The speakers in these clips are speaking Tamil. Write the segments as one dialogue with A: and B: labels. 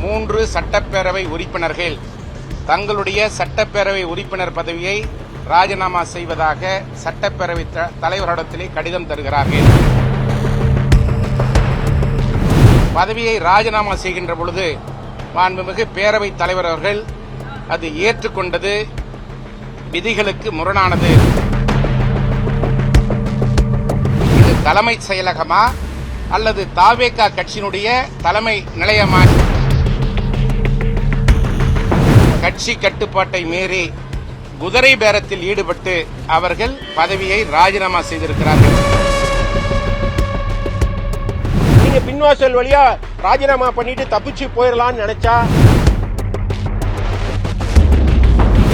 A: 3 சட்டப்பேரவை உறுப்பினர்கள் தங்களுடைய சட்டப்பேரவை உறுப்பினர் பதவியை ராஜினாமா செய்வதாக சட்டப்பேரவை தலைவரிடத்திலே கடிதம் தருகிறார்கள். பதவியை ராஜினாமா செய்கின்ற பொழுது மாண்புமிகு பேரவைத் தலைவர் அவர்கள் அது ஏற்றுக்கொண்டது விதிகளுக்கு முரணானது. இது தலைமைச் செயலகமா அல்லது தாவேகா கட்சியினுடைய தலைமை நிலையமா? கட்சி கட்டுப்பாட்டை மீறி குதிரை பேரத்தில் ஈடுபட்டு அவர்கள் பதவியை ராஜினாமா செய்திருக்கிறார்கள்.
B: நீங்க பின்வாசல் வழியா ராஜினாமா பண்ணிட்டு தப்பிச்சு போயிடலாம்னு நினைச்சா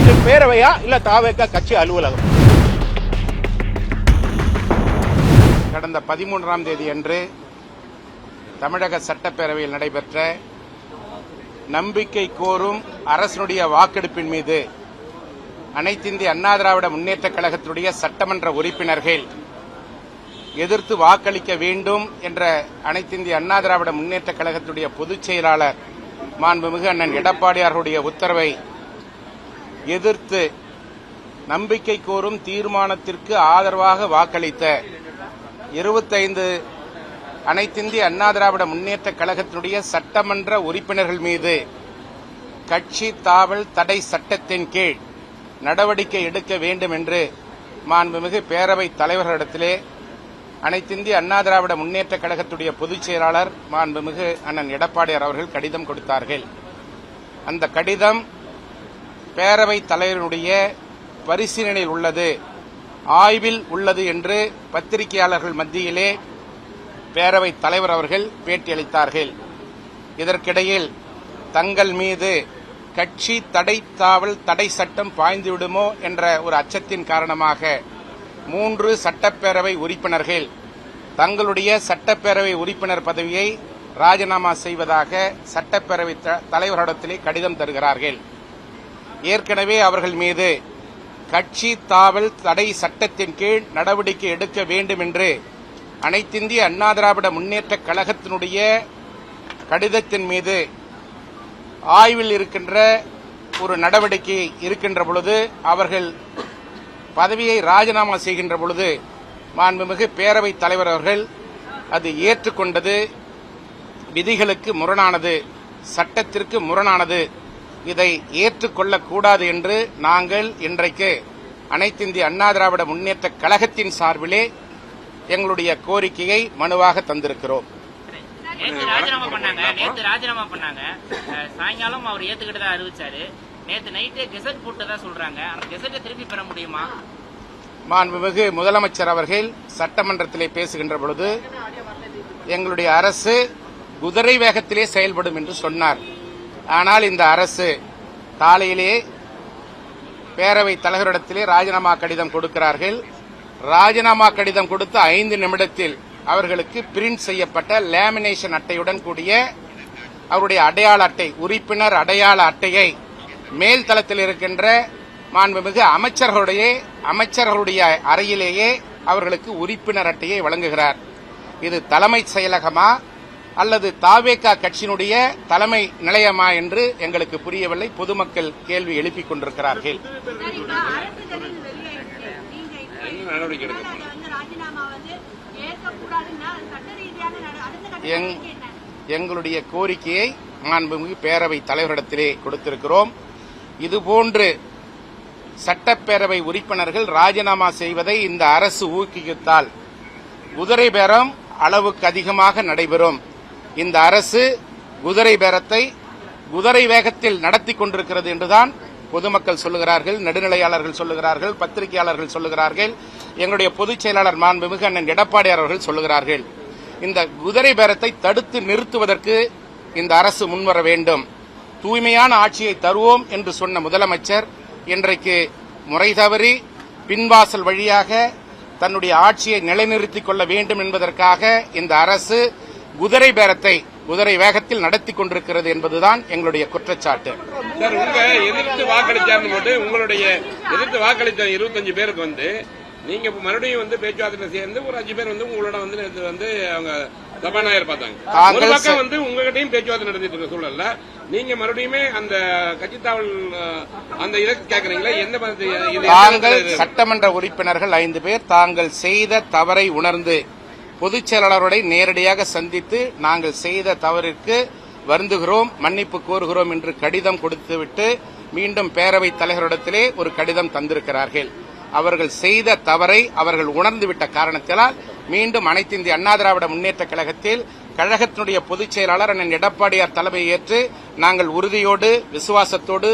B: இது பேரவையா இல்ல தாவேகா கட்சி அலுவலகம்?
A: கடந்த 13ஆம் தேதி அன்று தமிழக சட்டப்பேரவையில் நடைபெற்ற நம்பிக்கை கோரும் அரசினுடைய வாக்கெடுப்பின் மீது அனைத்திந்திய அண்ணா திராவிட முன்னேற்றக் கழகத்தினுடைய சட்டமன்ற உறுப்பினர்கள் எதிர்த்து வாக்களிக்க வேண்டும் என்ற அனைத்திந்திய அண்ணா திராவிட முன்னேற்றக் கழகத்துடைய பொதுச் செயலாளர் மாண்புமிகு அண்ணன் எடப்பாடியாருடைய உத்தரவை எதிர்த்து நம்பிக்கை கோரும் தீர்மானத்திற்கு ஆதரவாக வாக்களித்த 25 அனைத்திந்திய அண்ணா திராவிட முன்னேற்றக் கழகத்தினுடைய சட்டமன்ற உறுப்பினர்கள் மீது கட்சி தாவல் தடை சட்டத்தின் கீழ் நடவடிக்கை எடுக்க வேண்டும் என்று மாண்புமிகு பேரவைத் தலைவர்களிடத்திலே அனைத்திந்திய அண்ணா திராவிட முன்னேற்றக் கழகத்துடைய பொதுச் செயலாளர் மாண்புமிகு அண்ணன் எடப்பாடியார் அவர்கள் கடிதம் கொடுத்தார்கள். அந்த கடிதம் பேரவைத் தலைவருடைய பரிசீலனையில் உள்ளது, ஆய்வில் உள்ளது என்று பத்திரிகையாளர்கள் மத்தியிலே பேரவைத் தலைவர் அவர்கள் பேட்டியளித்தார்கள். இதற்கிடையில் தங்கள் மீது கட்சி தாவல் தடை சட்டம் பாய்ந்துவிடுமோ என்ற ஒரு அச்சத்தின் காரணமாக 3 சட்டப்பேரவை உறுப்பினர்கள் தங்களுடைய சட்டப்பேரவை உறுப்பினர் பதவியை ராஜினாமா செய்வதாக சட்டப்பேரவை தலைவரிடத்திலே கடிதம் தருகிறார்கள். ஏற்கனவே அவர்கள் மீது கட்சி தாவல் தடை சட்டத்தின் கீழ் நடவடிக்கை எடுக்க வேண்டும் என்று அனைத்திந்திய அண்ணா திராவிட முன்னேற்றக் கழகத்தினுடைய கடிதத்தின் மீது ஆய்வில் இருக்கின்ற ஒரு நடவடிக்கை இருக்கின்ற பொழுது அவர்கள் பதவியை ராஜினாமா செய்கின்ற பொழுது மாண்புமிகு பேரவைத் தலைவர் அவர்கள் அது ஏற்றுக்கொண்டது விதிகளுக்கு முரணானது, சட்டத்திற்கு முரணானது. இதை ஏற்றுக்கொள்ளக்கூடாது என்று நாங்கள் இன்றைக்கு அனைத்திந்திய அண்ணா திராவிட முன்னேற்றக் கழகத்தின் சார்பிலே எங்களுடைய கோரிக்கையை மனுவாக தந்திருக்கிறோம்.
C: நேத்து ராஜினாமா பண்ணாங்க. சாயங்காலம் அவர் ஏத்துக்கிட்டதா அறிவிச்சாரு. நேத்து நைட்டே கெசட் போட்டதா சொல்றாங்க. அந்த கெசட்டை திருப்பி பெற முடியுமா?
A: மாண்புமிகு முதலமைச்சர் அவர்கள் சட்டமன்றத்திலே பேசுகின்ற பொழுது எங்களுடைய அரசு குதிரை வேகத்திலே செயல்படும் என்று சொன்னார். ஆனால் இந்த அரசு காலையிலே பேரவைத் தலைவரிடத்திலே ராஜினாமா கடிதம் கொடுக்கிறார்கள். ராஜினாமா கடிதம் கொடுத்த 5 நிமிடத்தில் அவர்களுக்கு பிரிண்ட் செய்யப்பட்ட லேமினேஷன் அட்டையுடன் கூடிய அவருடைய அடையாள அட்டை, உறுப்பினர் அடையாள அட்டையை மேல் தளத்தில் இருக்கின்ற மாண்புமிகு அமைச்சர்களுடைய அறையிலேயே அவர்களுக்கு உறுப்பினர் அட்டையை வழங்குகிறார். இது தலைமைச் செயலகமா அல்லது தாவேகா கட்சியினுடைய தலைமை நிலையமா என்று எங்களுக்கு புரியவில்லை. பொதுமக்கள் கேள்வி எழுப்பிக் கொண்டிருக்கிறார்கள். எங்களுடைய கோரிக்கையை மாண்புமிகு பேரவைத் தலைவரிடத்திலே கொடுத்திருக்கிறோம். இதுபோன்று சட்டப்பேரவை உறுப்பினர்கள் ராஜினாமா செய்வதை இந்த அரசு ஊக்குவித்தால் குதிரை பேரம் அளவுக்கு அதிகமாக நடைபெறும். இந்த அரசு குதிரை பேரத்தை குதிரை வேகத்தில் நடத்தி கொண்டிருக்கிறது என்றுதான் பொதுமக்கள் சொல்லுகிறார்கள், நடுநிலையாளர்கள் சொல்லுகிறார்கள், பத்திரிகையாளர்கள் சொல்லுகிறார்கள், எங்களுடைய பொதுச் செயலாளர் மாண்புமிகு அண்ணன் எடப்பாடியார் அவர்கள் சொல்லுகிறார்கள். இந்த குதிரை பேரத்தை தடுத்து நிறுத்துவதற்கு இந்த அரசு முன்வர வேண்டும். தூய்மையான ஆட்சியை தருவோம் என்று சொன்ன முதலமைச்சர் இன்றைக்கு முறை தவறி பின்வாசல் வழியாக தன்னுடைய ஆட்சியை நிலைநிறுத்திக் கொள்ள வேண்டும் என்பதற்காக இந்த அரசு குதிரை பேரத்தை குதிரை வேகத்தில் நடத்தி கொண்டிருக்கிறது என்பதுதான் எங்களுடைய குற்றச்சாட்டு.
D: சார், உங்க எதிர்த்து வாக்களிச்சார்னு போட்டு உங்களுடைய எதிர்த்து வாக்களித்த 25 பேருக்கு நீங்க மறுபடியும் பேச்சுவார்த்தை சேர்ந்து ஒரு 5 பேர் உங்களோட அவங்க சபாநாயகர் பார்த்தாங்க.
A: தாங்கள்
D: ஒரு பக்கம் வந்து உங்ககிட்டயும் பேச்சுவார்த்தை நடந்துட்டு இருக்க சூழல்ல நீங்க மறுபடியுமே அந்த கட்சித்தாவல் அந்த இதை கேக்குறீங்களா?
A: தாங்கள் சட்டமன்ற உறுப்பினர்கள் 5 பேர் தாங்கள் செய்த தவறை உணர்ந்து பொதுச் செயலாளரை நேரடியாக சந்தித்து நாங்கள் செய்த தவறிற்கு வருந்துகிறோம், மன்னிப்பு கோருகிறோம் என்று கடிதம் கொடுத்துவிட்டு மீண்டும் பேரவைத் தலைவரிடத்திலே ஒரு கடிதம் தந்திருக்கிறார்கள். அவர்கள் செய்த தவறை அவர்கள் உணர்ந்துவிட்ட காரணத்தினால் மீண்டும் அனைத்து இந்திய அண்ணா திராவிட முன்னேற்ற கழகத்தில் கழகத்தினுடைய பொதுச் செயலாளர் அண்ணன் எடப்பாடியார் தலைமையை ஏற்று நாங்கள் உறுதியோடு விசுவாசத்தோடு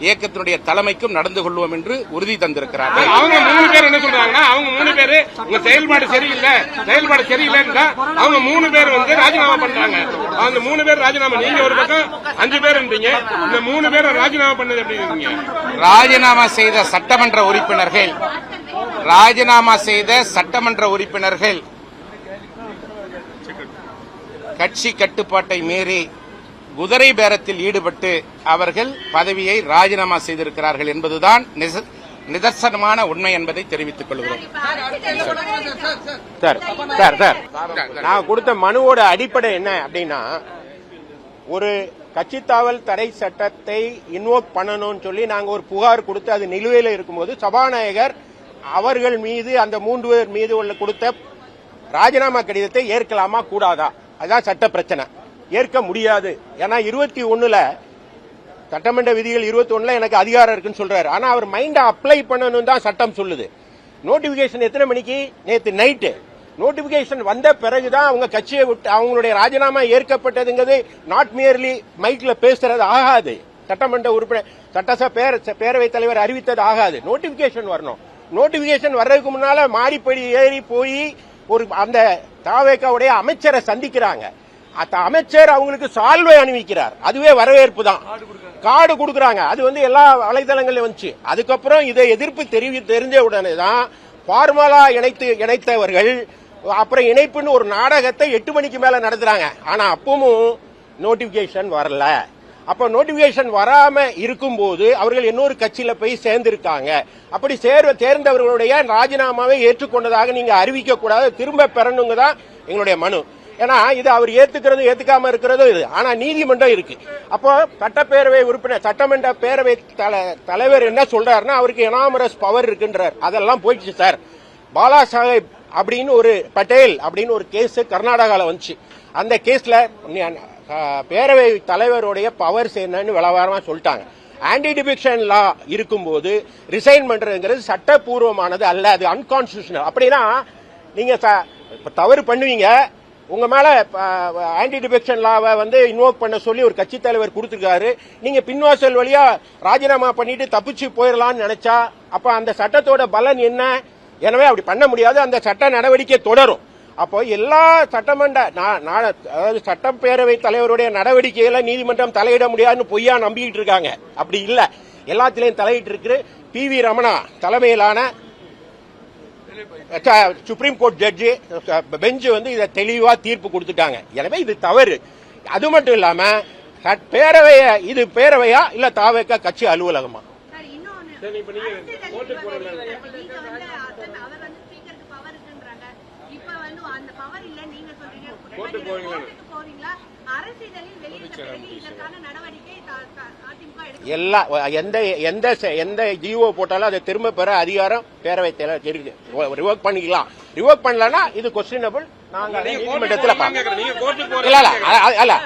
A: இயக்கத்தினுடைய தலைமைக்கும் நடந்து கொள்வோம் என்று உறுதி தந்திருக்கிறார்கள்.
D: அவங்க 3 பேர் என்ன சொல்றாங்கன்னா, அவங்க 3 பேரு உங்க செயல்பாடு சரியில்லை அவங்க 3 பேர் வந்து ராஜினாமா பண்றாங்க. அந்த 3 பேர் ராஜினாமா, நீங்க ஒரு பக்கம் 5 பேர் இருந்தீங்க, இந்த 3 பேர் ராஜினாமா பண்ணது எப்படி இருக்கீங்க?
A: ராஜினாமா செய்த சட்டமன்ற உறுப்பினர்கள் கட்சி கட்டுப்பாட்டை மீறி குதிரை பேரத்தில் ஈடுபட்டு அவர்கள் பதவியை ராஜினாமா செய்திருக்கிறார்கள் என்பதுதான் நிதர்சனமான உண்மை என்பதை தெரிவித்துக் கொள்கிறோம்.
B: நான் கொடுத்த மனுவோட அடிப்படை என்ன அப்படின்னா, ஒரு கட்சித்தாவல் தடை சட்டத்தை இன்வோக் பண்ணணும்னு சொல்லி நாங்க ஒரு புகார் கொடுத்து அது நிலுவையில் இருக்கும்போது சபாநாயகர் அவர்கள் மீது அந்த 3 பேர் மீது உள்ள கொடுத்த ராஜினாமா கடிதத்தை ஏற்கலாமா கூடாதா, அதுதான் சட்ட பிரச்சனை. ஏற்க முடியாது. ஏன்னா 21 சட்டமன்ற விதிகள் 21 எனக்கு அதிகாரம் இருக்குன்னு சொல்றாரு. ஆனா அவர் மைண்ட அப்ளை பண்ணணும் தான் சட்டம் சொல்லுது. நோட்டிபிகேஷன் எத்தனை மணிக்கு? நேற்று நைட்டு நோட்டிபிகேஷன் வந்த பிறகுதான் அவங்க கட்சியை விட்டு அவங்களுடைய ராஜினாமா ஏற்கப்பட்டதுங்கிறது நாட் மியர்லி மைக்ல பேசுறது ஆகாது. சட்டமன்ற உறுப்பினர் சட்டசபை பேரவைத் தலைவர் அறிவித்தது ஆகாது. நோட்டிபிகேஷன் வரணும். நோட்டிபிகேஷன் வர்றதுக்கு முன்னால மாடிப்படி ஏறி போய் ஒரு அந்த தாவேக்காவுடைய அமைச்சரை சந்திக்கிறாங்க. அந்த அமைச்சர் அவங்களுக்கு சால்வை அணிவிக்கிறார். அதுவே வரவேற்பு தான். கார்டு கொடுக்கறாங்க. அது வந்து எல்லா வலைதளங்கள்ல வந்துச்சு. அதுக்கப்புறம் இதை எதிர்ப்பு தெரிஞ்ச உடனே தான் ஃபார்மலா இணைத்தவர்கள் அப்புறம் இணைப்புன்னு ஒரு நாடகத்தை 8 மணிக்கு மேல நடத்துறாங்க. ஆனா அப்பவும் நோட்டிபிகேஷன் வரல. அப்ப நோட்டிபிகேஷன் வராம இருக்கும்போது அவர்கள் இன்னொரு கட்சியில போய் சேர்ந்திருக்காங்க. அப்படி சேர்ந்தவர்களுடைய ராஜினாமாவை ஏற்றுக்கொண்டதாக நீங்க அறிவிக்க கூடாது, திரும்ப பெறணுங்க தான் எங்களுடைய மனு. ஏன்னா இது அவர் ஏத்துக்கிறது ஏத்துக்காம இருக்கிறது இது. ஆனா நீதிமன்றம் இருக்கு. அப்போ சட்டப்பேரவை உறுப்பினர் சட்டமன்ற பேரவை தலைவர் என்ன சொல்றாருன்னா, அவருக்கு எனாமரஸ் பவர் இருக்குன்றார். அதெல்லாம் போயிடுச்சு சார். பாலா சாஹேப் அப்படின்னு ஒரு பட்டேல் அப்படின்னு ஒரு கேஸ் கர்நாடகாவில் வந்துச்சு. அந்த கேஸ்ல பேரவை தலைவருடைய பவர்ஸ் என்னன்னு விளவாரமா சொல்லிட்டாங்க. ஆன்டி டிஃபெக்ஷன் லா இருக்கும்போது ரிசைன் பண்றதுங்கிறது சட்டப்பூர்வமானது அல்ல, அது அன்கான்ஸ்டிடியூஷனல். அப்படின்னா நீங்க தவறு பண்ணுவீங்க, உங்க மேல ஆன்டி டிஃபெக்ஷன் லாவை வந்து இன்வோக் பண்ண சொல்லி ஒரு கட்சி தலைவர் கொடுத்திருக்காரு. நீங்க பின்வாசல் வழியா ராஜினாமா பண்ணிட்டு தப்பிச்சு போயிடலாம்னு நினைச்சா அப்ப அந்த சட்டத்தோட பலன் என்ன? எனவே அப்படி பண்ண முடியாது. அந்த சட்ட நடவடிக்கை தொடரும். அப்போ எல்லா அதாவது சட்டப்பேரவை தலைவருடைய நடவடிக்கைகளை நீதிமன்றம் தலையிட முடியாதுன்னு பொய்யா நம்பிக்கிட்டு இருக்காங்க. அப்படி இல்ல, எல்லாத்திலையும் தலையிட்டு இருக்கு. PV ரமணா தலைமையிலான சுப்ரீம் கோர்ட் ஜட்ஜி பெஞ்ச் வந்து இதை தெளிவா தீர்ப்பு கொடுத்துட்டாங்க. எனவே இது தவறு. அது மட்டும் இல்லாம இது பேரவையா இல்ல தாவேக்கா கட்சி அலுவலகமா? எந்த ஜிஓ போட்டாலும் அதை திரும்ப பெற அதிகாரம் பேரவை தலைவர் இருக்கு. ரிவோக் பண்ணிக்கலாம். ரிவோக் பண்ணலன்னா இது கொஸ்டினபிள். நாங்க நீதிமன்றத்தில்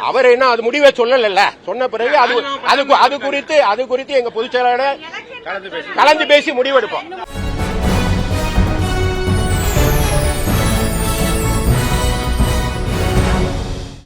B: அவர் என்ன அது முடிவை சொல்லல. சொன்ன பிறகு அது குறித்து எங்க பொதுச் செயலாளர் கலந்து பேசி முடிவெடுப்போம்.